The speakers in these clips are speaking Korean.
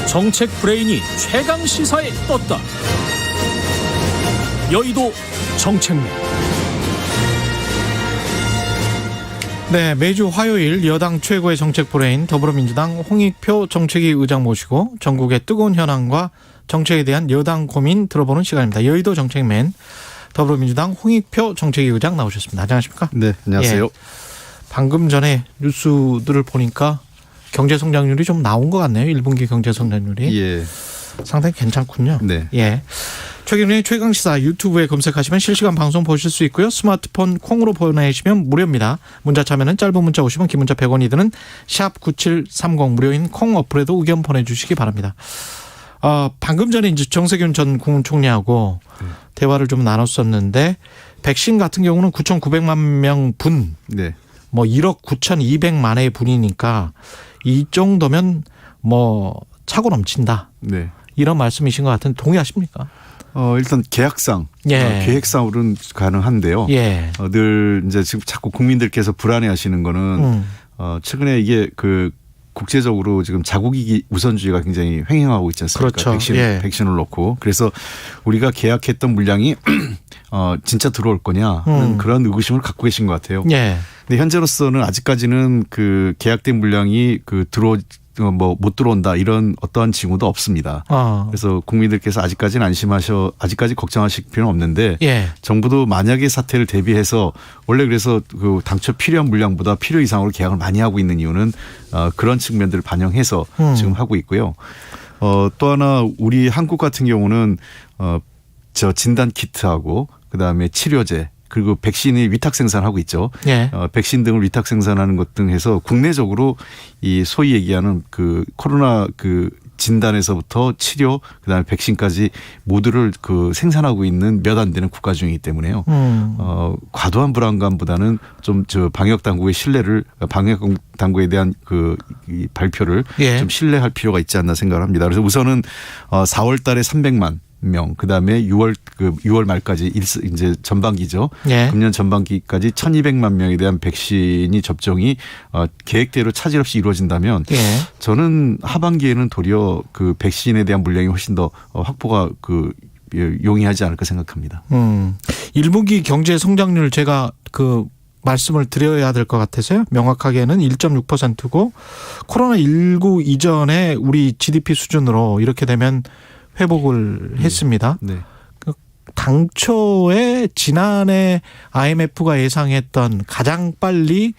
정책 브레인이 최강 시사에 떴다. 여의도 정책맨. 네, 매주 화요일 여당 최고의 정책 브레인 더불어민주당 홍익표 정책위 의장 모시고 전국의 뜨거운 현안과 정책에 대한 여당 고민 들어보는 시간입니다. 여의도 정책맨 더불어민주당 홍익표 정책위 의장 나오셨습니다. 안녕하십니까? 네, 안녕하세요. 예, 방금 전에 뉴스들을 보니까 경제 성장률이 좀 나온 것 같네요. 1분기 경제 성장률이. 예. 상당히 괜찮군요. 네. 예. 최경영의 최강시사 유튜브에 검색하시면 실시간 방송 보실 수 있고요. 스마트폰 콩으로 보내시면 무료입니다. 문자 참여는 짧은 문자 50원, 긴 문자 100원이 드는 샵 9730 무료인 콩 어플에도 의견 보내주시기 바랍니다. 방금 전에 이제 정세균 전 국무총리하고 대화를 좀 나눴었는데 백신 같은 경우는 9,900만 명 분, 네. 뭐 1억 9,200만의 분이니까 이 정도면 뭐 차고 넘친다. 네. 이런 말씀이신 것 같은데 동의하십니까? 일단 계약상, 예. 계획상으로는 가능한데요. 예. 늘 이제 지금 자꾸 국민들께서 불안해하시는 거는 최근에 이게 그 국제적으로 지금 자국이기 우선주의가 굉장히 횡행하고 있지 않습니까? 그렇죠. 백신을 놓고. 그래서 우리가 계약했던 물량이 진짜 들어올 거냐 하는 그런 의구심을 갖고 계신 것 같아요. 예. 근데 현재로서는 아직까지는 그 계약된 물량이 못 들어온다 이런 어떠한 징후도 없습니다. 그래서 국민들께서 아직까지 걱정하실 필요는 없는데 예. 정부도 만약의 사태를 대비해서 원래 그래서 그 당초 필요한 물량보다 필요 이상으로 계약을 많이 하고 있는 이유는 그런 측면들을 반영해서 지금 하고 있고요. 또 하나 우리 한국 같은 경우는 저 진단 키트하고 그다음에 치료제 그리고 백신이 위탁 생산하고 있죠. 예. 백신 등을 위탁 생산하는 것 등 해서 국내적으로 이 소위 얘기하는 그 코로나 그 진단에서부터 치료 그다음에 백신까지 모두를 그 생산하고 있는 몇 안 되는 국가 중이기 때문에요. 과도한 불안감보다는 좀 방역 당국의 신뢰를 방역 당국에 대한 이 발표를 예. 좀 신뢰할 필요가 있지 않나 생각을 합니다. 그래서 우선은 4월 달에 300만 명, 그다음에 6월 말까지 이제 전반기죠. 예. 금년 전반기까지 1,200만 명에 대한 백신이 접종이 계획대로 차질 없이 이루어진다면 예. 저는 하반기에는 도리어 그 백신에 대한 물량이 훨씬 더 확보가 용이하지 않을까 생각합니다. 1분기 경제 성장률 제가 말씀을 드려야 될 것 같아서요. 명확하게는 1.6%고 코로나19 이전에 우리 GDP 수준으로 이렇게 되면 회복을 했습니다. 네. 당초에 지난해 IMF가 예상했던 가장 빨리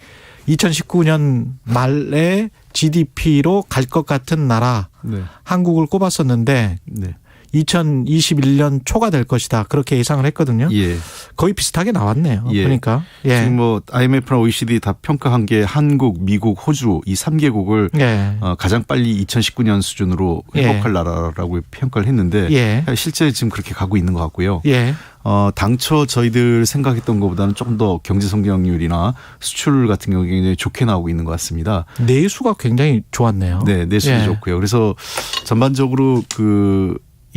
2019년 말에 GDP로 갈 것 같은 나라 네. 한국을 꼽았었는데 네. 2021년 초가 될 것이다. 그렇게 예상을 했거든요. 예. 거의 비슷하게 나왔네요. 예. 그러니까. 예. 지금 뭐 IMF나 OECD 다 평가한 게 한국, 미국, 호주 이 3개국을 예. 가장 빨리 2019년 수준으로 회복할 나라라고 평가를 했는데 예. 실제 지금 그렇게 가고 있는 것 같고요. 예. 당초 저희들 생각했던 것보다는 조금 더 경제 성장률이나 수출 같은 경우에 굉장히 좋게 나오고 있는 것 같습니다. 내수가 굉장히 좋았네요. 네, 내수도 예. 좋고요. 그래서 전반적으로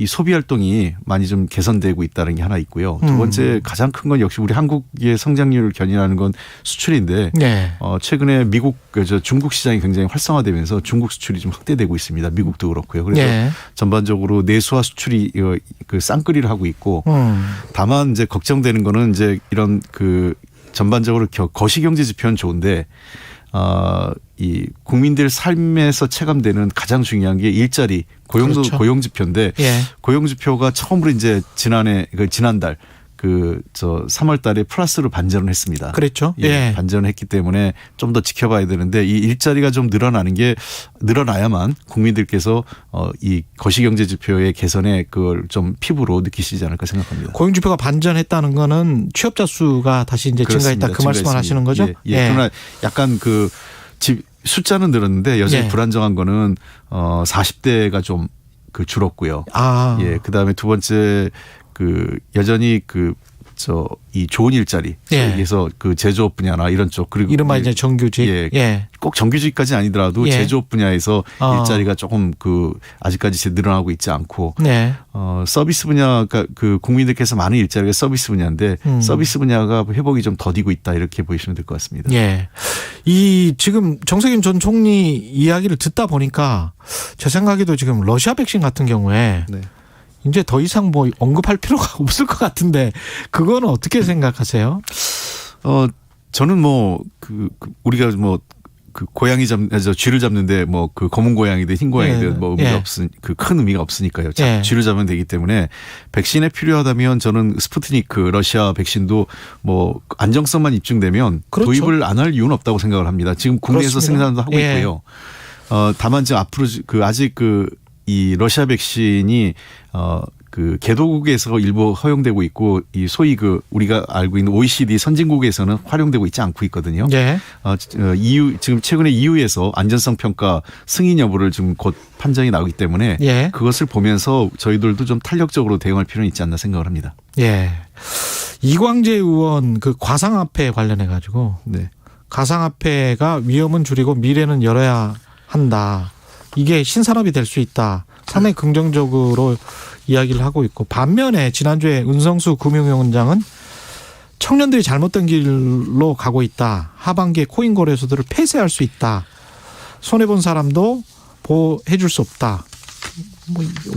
이 소비 활동이 많이 좀 개선되고 있다는 게 하나 있고요. 두 번째 가장 큰 건 역시 우리 한국의 성장률을 견인하는 건 수출인데 네. 최근에 중국 시장이 굉장히 활성화되면서 중국 수출이 좀 확대되고 있습니다. 미국도 그렇고요. 그래서 네. 전반적으로 내수와 수출이 쌍끌이를 하고 있고 다만 이제 걱정되는 거는 이제 이런 전반적으로 거시경제 지표는 좋은데 이 국민들 삶에서 체감되는 가장 중요한 게 일자리 그렇죠. 고용 지표인데 예. 고용 지표가 처음으로 이제 지난달 3월 달에 플러스로 반전을 했습니다. 그랬죠. 예. 예. 반전을 했기 때문에 좀 더 지켜봐야 되는데 이 일자리가 좀 늘어나야만 국민들께서 이 거시경제 지표의 개선에 그걸 좀 피부로 느끼시지 않을까 생각합니다. 고용지표가 반전했다는 거는 취업자 수가 다시 이제 증가했다 그 말씀을 하시는 거죠? 예. 그러나 약간 숫자는 늘었는데 여전히 예. 불안정한 거는 40대가 좀 줄었고요. 아. 예. 그다음에 두 번째 여전히 이 좋은 일자리, 예. 여기서 그 제조업 분야나 이런 쪽 그리고 이른바 이제 정규직. 예. 예. 꼭 정규직까지는 아니더라도 예. 제조업 분야에서 일자리가 조금 아직까지 늘어나고 있지 않고 네. 서비스 분야가 그 국민들께서 많은 일자리가 서비스 분야인데 서비스 분야가 회복이 좀 더디고 있다 이렇게 보시면 될 것 같습니다. 예. 이 지금 정세균 전 총리 이야기를 듣다 보니까 제 생각에도 지금 러시아 백신 같은 경우에 네. 이제 더 이상 뭐 언급할 필요가 없을 것 같은데 그거는 어떻게 생각하세요? 저는 우리가 그 고양이 쥐를 잡는데 그 검은 고양이든 흰 고양이든 의미가 큰 의미가 없으니까요. 예. 쥐를 잡으면 되기 때문에 백신에 필요하다면 저는 스푸트니크 러시아 백신도 안정성만 입증되면 그렇죠. 도입을 안 할 이유는 없다고 생각을 합니다. 지금 국내에서 그렇습니다. 생산도 하고 예. 있고요. 다만 지금 앞으로 아직 이 러시아 백신이 그 개도국에서 일부 허용되고 있고 이 소위 우리가 알고 있는 OECD 선진국에서는 활용되고 있지 않고 있거든요. 예. 지금 최근에 EU에서 안전성 평가 승인 여부를 지금 곧 판정이 나오기 때문에 예. 그것을 보면서 저희들도 좀 탄력적으로 대응할 필요는 있지 않나 생각을 합니다. 예. 이광재 의원 그 과상화폐 관련해 가지고 네. 가상화폐가 위험은 줄이고 미래는 열어야 한다. 이게 신산업이 될 수 있다. 상당히 긍정적으로 이야기를 하고 있고 반면에 지난주에 은성수 금융위원장은 청년들이 잘못된 길로 가고 있다. 하반기에 코인 거래소들을 폐쇄할 수 있다. 손해본 사람도 보호해 줄 수 없다.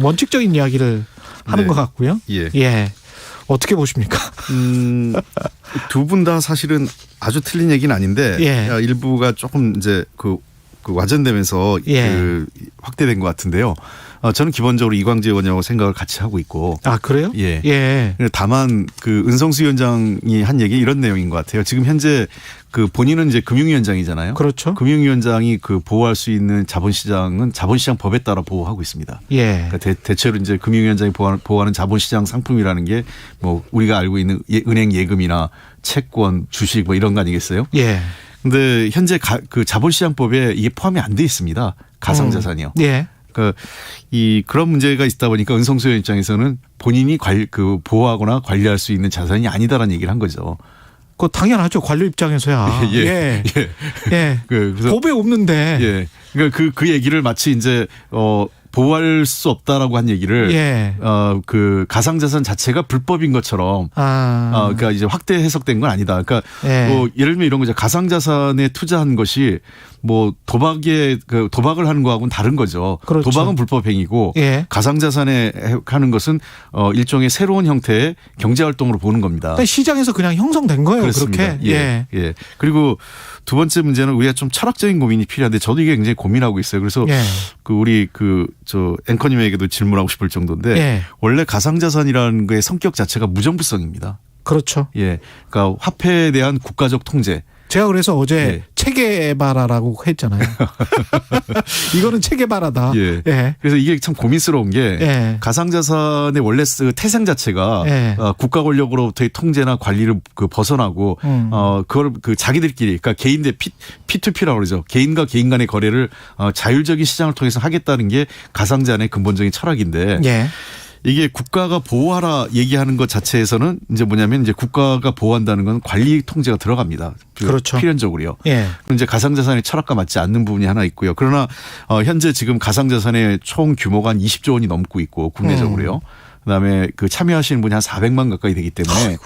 원칙적인 이야기를 하는 네. 것 같고요. 예. 예. 어떻게 보십니까? 두 분 다 사실은 아주 틀린 얘기는 아닌데 예. 일부가 조금 이제 그 와전되면서 예. 확대된 것 같은데요. 저는 기본적으로 이광재 의원하고 생각을 같이 하고 있고. 아, 그래요? 예. 예. 다만 은성수 위원장이 한 얘기 이런 내용인 것 같아요. 지금 현재 본인은 이제 금융위원장이잖아요. 그렇죠. 금융위원장이 보호할 수 있는 자본시장은 자본시장 법에 따라 보호하고 있습니다. 예. 그러니까 대체로 이제 금융위원장이 보호하는 자본시장 상품이라는 게 우리가 알고 있는 은행 예금이나 채권, 주식 이런 거 아니겠어요? 예. 근데 현재 자본시장법에 이게 포함이 안 돼 있습니다. 가상자산이요. 예. 그러니까 그런 문제가 있다 보니까 은성수 의원 입장에서는 본인이 보호하거나 관리할 수 있는 자산이 아니다라는 얘기를 한 거죠. 그거 당연하죠. 관료 입장에서야. 예. 예. 예. 예. 그래서 법에 없는데. 예. 그러니까 그 얘기를 마치 이제 보호할 수 없다라고 한 얘기를 예. 가상자산 자체가 불법인 것처럼 그러니까 이제 확대 해석된 건 아니다. 그러니까 예. 예를 들면 이런 거죠. 가상자산에 투자한 것이 도박을 하는 거하고는 다른 거죠. 그렇죠. 도박은 불법 행위고 예. 가상자산에 하는 것은 일종의 새로운 형태의 경제 활동으로 보는 겁니다. 시장에서 그냥 형성된 거예요. 그렇습니다. 그렇게. 예. 예. 그리고 두 번째 문제는 우리가 좀 철학적인 고민이 필요한데 저도 이게 굉장히 고민하고 있어요. 그래서 예. 우리 앵커님에게도 질문하고 싶을 정도인데 예. 원래 가상자산이라는 거의 성격 자체가 무정부성입니다. 그렇죠. 예. 그러니까 화폐에 대한 국가적 통제. 제가 그래서 어제 예. 체계바라라고 했잖아요. 이거는 체계바라다. 예. 예. 그래서 이게 참 고민스러운 게 예. 가상자산의 원래 태생 자체가 예. 국가 권력으로부터의 통제나 관리를 벗어나고 그걸 자기들끼리 그러니까 개인들 P2P라고 그러죠. 개인과 개인 간의 거래를 자율적인 시장을 통해서 하겠다는 게 가상자산의 근본적인 철학인데 예. 이게 국가가 보호하라 얘기하는 것 자체에서는 이제 뭐냐면 이제 국가가 보호한다는 건 관리 통제가 들어갑니다. 그렇죠. 필연적으로요. 예. 이제 가상자산의 철학과 맞지 않는 부분이 하나 있고요. 그러나 현재 지금 가상자산의 총 규모가 한 20조 원이 넘고 있고 국내적으로요. 그다음에 참여하시는 분이 한 400만 가까이 되기 때문에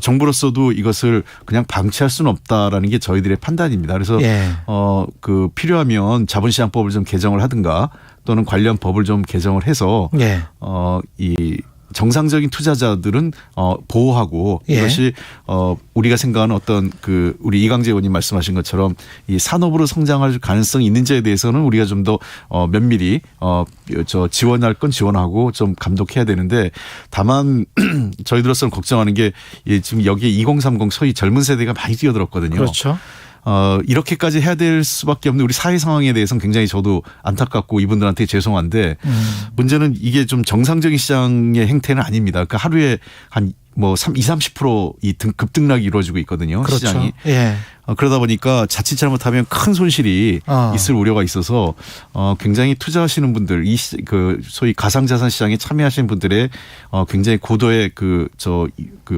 정부로서도 이것을 그냥 방치할 수는 없다라는 게 저희들의 판단입니다. 그래서 예. 필요하면 자본시장법을 좀 개정을 하든가 또는 관련 법을 좀 개정을 해서 예. 이 정상적인 투자자들은 보호하고 예. 이것이 우리가 생각하는 어떤 우리 이광재 의원님 말씀하신 것처럼 이 산업으로 성장할 가능성이 있는지에 대해서는 우리가 좀 더 면밀히 지원할 건 지원하고 좀 감독해야 되는데 다만 저희들로서는 걱정하는 게 지금 여기에 2030 소위 젊은 세대가 많이 뛰어들었거든요. 그렇죠. 이렇게까지 해야 될 수밖에 없는 우리 사회 상황에 대해서는 굉장히 저도 안타깝고 이분들한테 죄송한데 문제는 이게 좀 정상적인 시장의 행태는 아닙니다. 그러니까 하루에 한 뭐 20-30% 급등락이 이루어지고 있거든요. 그렇죠. 시장이. 예. 그러다 보니까 자칫 잘못하면 큰 손실이 있을 우려가 있어서 굉장히 투자하시는 분들 그 소위 가상자산 시장에 참여하시는 분들의 굉장히 고도의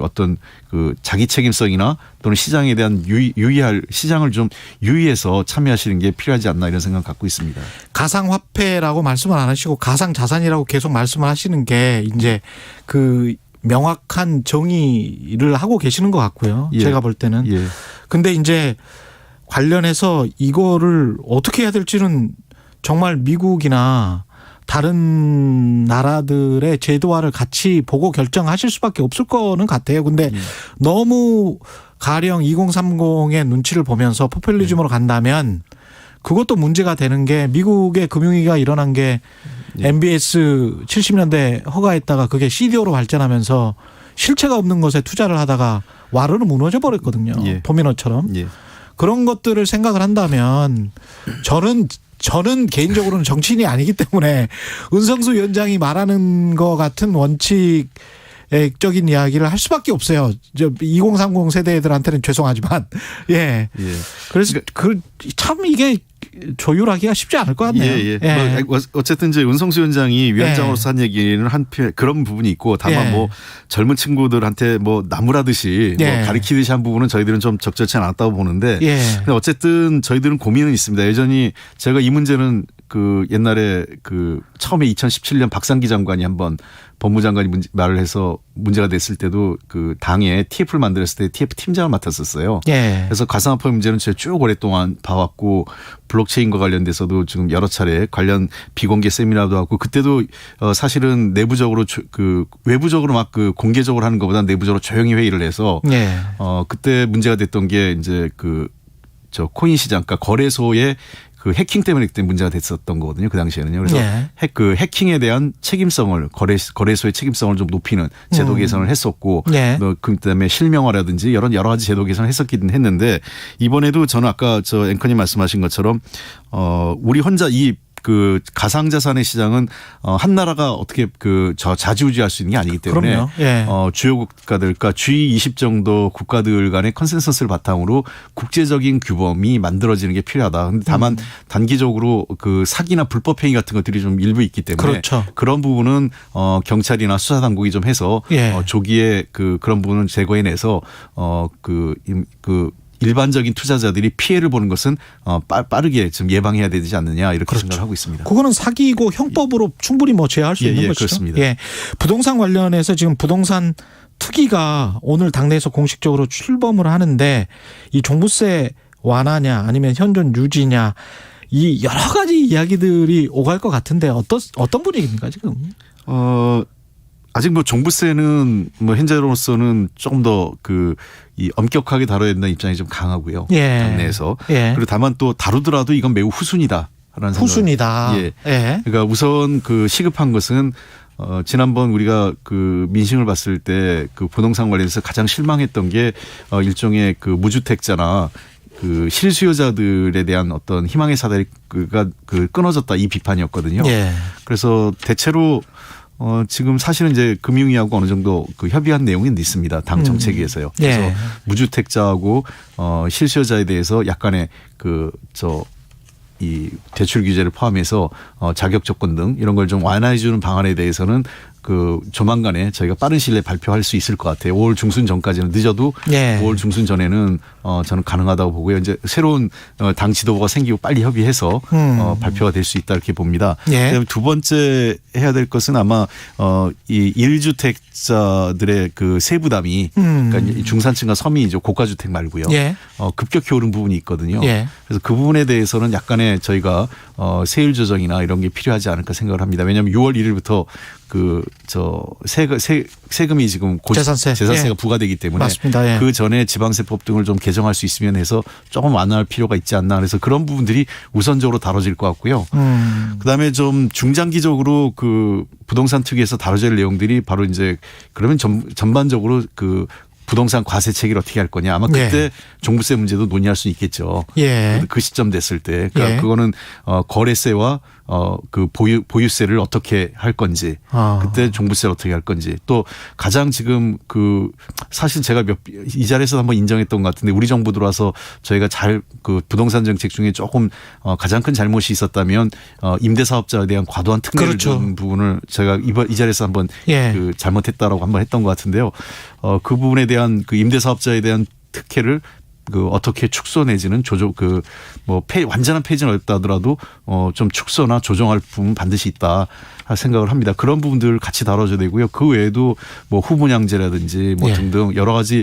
어떤 그 자기 책임성이나 또는 시장에 대한 유의할 시장을 좀 유의해서 참여하시는 게 필요하지 않나 이런 생각 갖고 있습니다. 가상화폐라고 말씀을 안 하시고 가상자산이라고 계속 말씀을 하시는 게 이제 그 명확한 정의를 하고 계시는 것 같고요. 예. 제가 볼 때는. 예. 근데 이제 관련해서 이거를 어떻게 해야 될지는 정말 미국이나 다른 나라들의 제도화를 같이 보고 결정하실 수밖에 없을 거는 같아요. 근데 너무 가령 2030의 눈치를 보면서 포퓰리즘으로 간다면 그것도 문제가 되는 게 미국의 금융위기가 일어난 게 MBS 70년대 허가했다가 그게 CDO로 발전하면서 실체가 없는 것에 투자를 하다가 와르르 무너져 버렸거든요. 예. 도미노처럼. 예. 그런 것들을 생각을 한다면 저는 개인적으로는 정치인이 아니기 때문에 은성수 위원장이 말하는 것 같은 원칙적인 이야기를 할 수밖에 없어요. 2030 세대들한테는 죄송하지만 예. 예. 그래서 참 이게 조율하기가 쉽지 않을 것 같네요. 예. 뭐 어쨌든 이제 은성수 위원장이 위원장으로서 한 얘기는 그런 부분이 있고 다만 뭐 젊은 친구들한테 뭐 나무라듯이 뭐 가리키듯이 한 부분은 저희들은 좀 적절치 않았다고 보는데 근데 어쨌든 저희들은 고민은 있습니다. 여전히 제가 이 문제는 그 옛날에 그 처음에 2017년 박상기 장관이 한번 법무장관이 말을 해서 문제가 됐을 때도 그 당에 TF를 만들었을 때 TF 팀장을 맡았었어요. 그래서 가상화폐 문제는 제가 쭉 오랫동안 봐왔고 블록체인과 관련돼서도 지금 여러 차례 관련 비공개 세미나도 하고 그때도 사실은 내부적으로 그 외부적으로 막 그 공개적으로 하는 것보다 내부적으로 조용히 회의를 해서 그때 문제가 됐던 게 이제 코인 시장, 그러니까 거래소의 그 해킹 때문에 그때 문제가 됐었던 거거든요. 그 당시에는요. 그래서 그 해킹에 대한 책임성을 거래소의 책임성을 좀 높이는 제도 개선을 했었고 그다음에 실명화라든지 여러 가지 제도 개선을 했었긴 했는데 이번에도 저는 아까 앵커님 말씀하신 것처럼 우리 혼자 그 가상자산의 시장은 한 나라가 어떻게 좌지우지할 수 있는 게 아니기 때문에 주요 국가들, 그러니까 G20 정도 국가들 간의 컨센서스를 바탕으로 국제적인 규범이 만들어지는 게 필요하다. 근데 다만 단기적으로 그 사기나 불법 행위 같은 것들이 좀 일부 있기 때문에 그런 부분은 경찰이나 수사 당국이 좀 해서 조기에 그런 부분은 제거해내서 일반적인 투자자들이 피해를 보는 것은 빠르게 좀 예방해야 되지 않느냐 이렇게 생각을 하고 있습니다. 그거는 사기고 형법으로 충분히 뭐 제어할 수 있는 것이죠. 그렇습니다. 부동산 관련해서 지금 부동산 투기가 오늘 당내에서 공식적으로 출범을 하는데 이 종부세 완화냐 아니면 현존 유지냐 이 여러 가지 이야기들이 오갈 것 같은데 어떤 분위기입니까 지금? 아직 뭐 종부세는 뭐 현재로서는 조금 더 이 엄격하게 다뤄야 된다는 입장이 좀 강하고요. 당내에서. 그리고 다만 또 다루더라도 이건 매우 후순이다라는 생각. 후순이다. 그러니까 우선 시급한 것은 지난번 우리가 민심을 봤을 때 부동산 관련해서 가장 실망했던 게 일종의 무주택자나 실수요자들에 대한 어떤 희망의 사다리가 끊어졌다 이 비판이었거든요. 그래서 대체로 지금 사실은 이제 금융위하고 어느 정도 협의한 내용이 있습니다. 당 정책위에서요. 그래서 무주택자하고 실수요자에 대해서 약간의 이 대출 규제를 포함해서 자격 조건 등 이런 걸 좀 완화해 주는 방안에 대해서는 조만간에 저희가 빠른 시일 내에 발표할 수 있을 것 같아요. 5월 중순 전까지는 늦어도 5월 중순 전에는 저는 가능하다고 보고요. 이제 새로운 당 지도부가 생기고 빨리 협의해서 발표가 될 수 있다 이렇게 봅니다. 그다음에 두 번째 해야 될 것은 아마 이 1주택자들의 세부담이 그러니까 중산층과 서민이죠. 고가주택 말고요. 급격히 오른 부분이 있거든요. 그래서 그 부분에 대해서는 약간의 저희가 세율 조정이나 이런 게 필요하지 않을까 생각을 합니다. 왜냐하면 6월 1일부터 세금이 지금 재산세가 부과되기 때문에 맞습니다. 그 전에 지방세법 등을 좀 개정할 수 있으면 해서 조금 완화할 필요가 있지 않나 그래서 그런 부분들이 우선적으로 다뤄질 것 같고요. 그다음에 좀 중장기적으로 부동산 특위에서 다뤄질 내용들이 바로 이제 그러면 전반적으로 부동산 과세 체계를 어떻게 할 거냐. 아마 그때 종부세 문제도 논의할 수 있겠죠. 그 시점 됐을 때. 그러니까 그거는 거래세와 그 보유세를 어떻게 할 건지 그때 종부세를 어떻게 할 건지 또 가장 지금 그 사실 제가 이 자리에서 한번 인정했던 것 같은데 우리 정부 들어와서 저희가 잘 그 부동산 정책 중에 조금 가장 큰 잘못이 있었다면 임대사업자에 대한 과도한 특례를 준 부분을 제가 이 자리에서 한번 그 잘못했다라고 한번 했던 것 같은데요. 그 부분에 대한 그 임대사업자에 대한 특혜를 그 어떻게 축소 내지는 조정 완전한 폐지는 어렵다 하더라도 좀 축소나 조정할 부분 반드시 있다 생각을 합니다. 그런 부분들 같이 다뤄줘야 되고요. 그 외에도 뭐 후분양제라든지 뭐 등등 여러 가지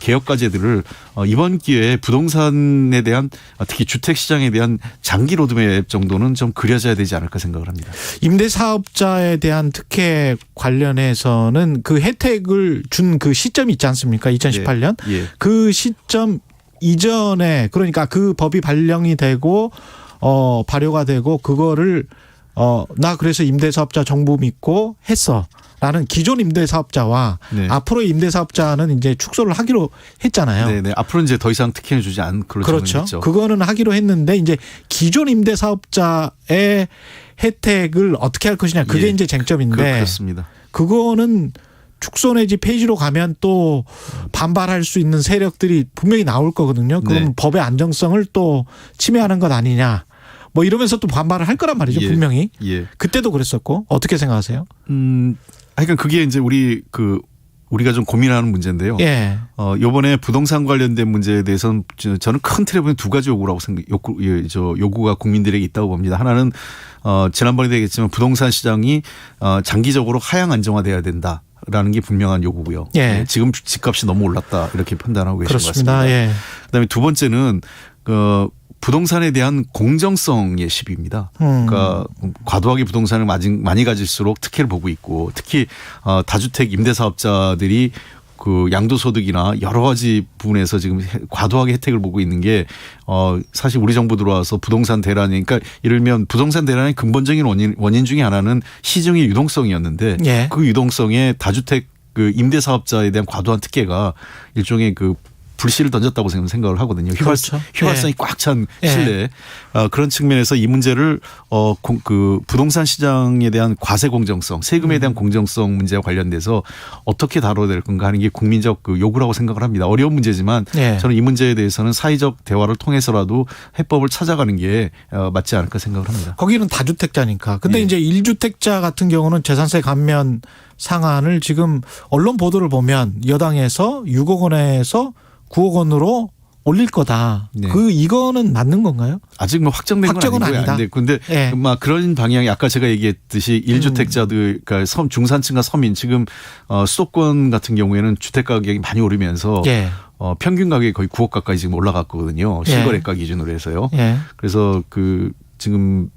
개혁 과제들을 이번 기회에 부동산에 대한 특히 주택 시장에 대한 장기 로드맵 정도는 좀 그려져야 되지 않을까 생각을 합니다. 임대사업자에 대한 특혜 관련해서는 그 혜택을 준 그 시점이 있지 않습니까? 2018년 그 시점 이전에 그러니까 그 법이 발령이 되고 발효가 되고 그거를 나 그래서 임대사업자 정부 믿고 했어라는 기존 임대사업자와 앞으로의 임대사업자는 이제 축소를 하기로 했잖아요. 네네. 앞으로 이제 더 이상 특혜를 주지 않기로 그렇죠. 그거는 하기로 했는데 이제 기존 임대사업자의 혜택을 어떻게 할 것이냐 그게 이제 쟁점인데 그렇습니다. 그거는 축소 내지 폐지로 가면 또 반발할 수 있는 세력들이 분명히 나올 거거든요. 그럼 법의 안정성을 또 침해하는 것 아니냐. 뭐 이러면서 또 반발을 할 거란 말이죠. 분명히. 그때도 그랬었고 어떻게 생각하세요? 하여간 그게 이제 우리가 좀 고민하는 문제인데요. 이번에 부동산 관련된 문제에 대해서는 저는 큰 틀에 보면 두 가지 요구라고 요구가 국민들에게 있다고 봅니다. 하나는 지난번에도 얘기했지만 부동산 시장이 장기적으로 하향 안정화돼야 된다. 라는 게 분명한 요구고요. 지금 집값이 너무 올랐다 이렇게 판단하고 계신 것 같습니다. 그다음에 두 번째는 부동산에 대한 공정성의 시비입니다. 그러니까 과도하게 부동산을 많이 가질수록 특혜를 보고 있고 특히 다주택 임대사업자들이 그 양도소득이나 여러 가지 부분에서 지금 과도하게 혜택을 보고 있는 게 사실 우리 정부 들어와서 부동산 대란이 그러니까 이를면 부동산 대란의 근본적인 원인 중에 하나는 시중의 유동성이었는데 그 유동성에 다주택 그 임대사업자에 대한 과도한 특혜가 일종의 그 불씨를 던졌다고 생각을 하거든요. 휘발성이 꽉 찬 실내 그런 측면에서 이 문제를 그 부동산 시장에 대한 과세 공정성, 세금에 대한 공정성 문제와 관련돼서 어떻게 다뤄야 될 건가 하는 게 국민적 그 요구라고 생각을 합니다. 어려운 문제지만 저는 이 문제에 대해서는 사회적 대화를 통해서라도 해법을 찾아가는 게 맞지 않을까 생각을 합니다. 거기는 다주택자니까. 근데 이제 1주택자 같은 경우는 재산세 감면 상한을 지금 언론 보도를 보면 여당에서 6억 원에서 9억 원으로 올릴 거다. 이거는 맞는 건가요? 아직 뭐 확정된 건 아니고요. 근데 막 그런 방향이 아까 제가 얘기했듯이 1주택자들 그러니까 중산층과 서민 지금 수도권 같은 경우에는 주택 가격이 많이 오르면서 평균 가격이 거의 9억 가까이 지금 올라갔거든요. 실거래가 기준으로 해서요. 그래서 그 지금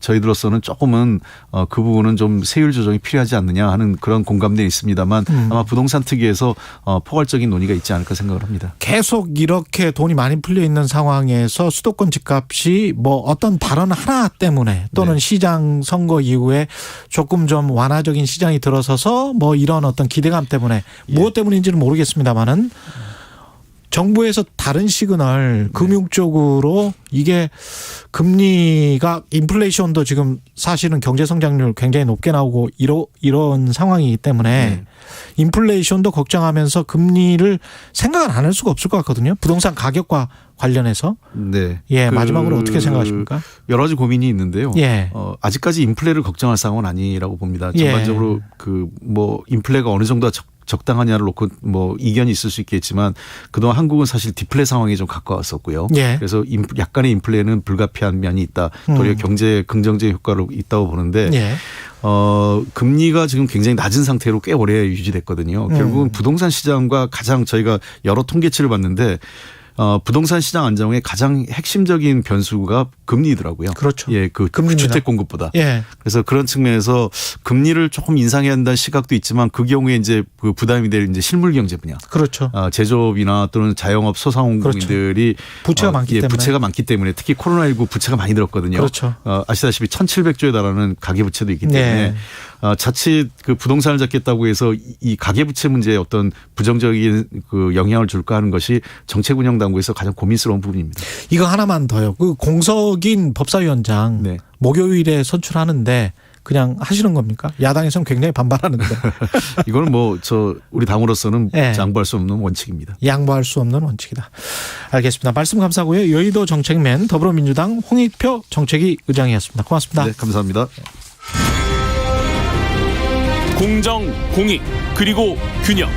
저희들로서는 조금은 그 부분은 좀 세율 조정이 필요하지 않느냐 하는 그런 공감대는 있습니다만 아마 부동산 특위에서 포괄적인 논의가 있지 않을까 생각을 합니다. 계속 이렇게 돈이 많이 풀려 있는 상황에서 수도권 집값이 뭐 어떤 발언 하나 때문에 또는 시장 선거 이후에 조금 좀 완화적인 시장이 들어서서 뭐 이런 어떤 기대감 때문에 무엇 때문인지는 모르겠습니다만은 정부에서 다른 시그널 금융 쪽으로 이게 금리가 인플레이션도 지금 사실은 경제 성장률 굉장히 높게 나오고 이런 상황이기 때문에 인플레이션도 걱정하면서 금리를 생각을 안 할 수가 없을 것 같거든요. 부동산 가격과 관련해서. 마지막으로 어떻게 생각하십니까? 여러 가지 고민이 있는데요. 아직까지 인플레를 걱정할 상황은 아니라고 봅니다. 전반적으로 그 뭐 인플레가 어느 정도 적당하냐를 놓고 뭐 이견이 있을 수 있겠지만 그동안 한국은 사실 디플레 상황에 좀 가까웠었고요. 그래서 약간의 인플레는 불가피한 면이 있다. 도리어 경제 긍정적인 효과로 있다고 보는데 금리가 지금 굉장히 낮은 상태로 꽤 오래 유지됐거든요. 결국은 부동산 시장과 가장 저희가 여러 통계치를 봤는데 부동산 시장 안정의 가장 핵심적인 변수가 금리더라고요. 그렇죠. 그 주택 공급보다. 그래서 그런 측면에서 금리를 조금 인상해야 한다는 시각도 있지만 그 경우에 이제 그 부담이 될 이제 실물 경제 분야. 그렇죠. 제조업이나 또는 자영업 소상공인들이 부채가 많기 때문에. 부채가 많기 때문에 특히 코로나19 부채가 많이 들었거든요. 그렇죠. 아시다시피 1,700조에 달하는 가계부채도 있기 때문에 자칫 그 부동산을 잡겠다고 해서 이 가계부채 문제에 어떤 부정적인 그 영향을 줄까 하는 것이 정책 운영 당국에서 가장 고민스러운 부분입니다. 이거 하나만 더요. 그 공석인 법사위원장 네. 목요일에 선출하는데 그냥 하시는 겁니까? 야당에서는 굉장히 반발하는데. 이거는 뭐 우리 당으로서는 네. 양보할 수 없는 원칙입니다. 양보할 수 없는 원칙이다. 알겠습니다. 말씀 감사하고요. 여의도 정책맨 더불어민주당 홍익표 정책위 의장이었습니다. 고맙습니다. 네, 감사합니다. 공정, 공익, 그리고 균형.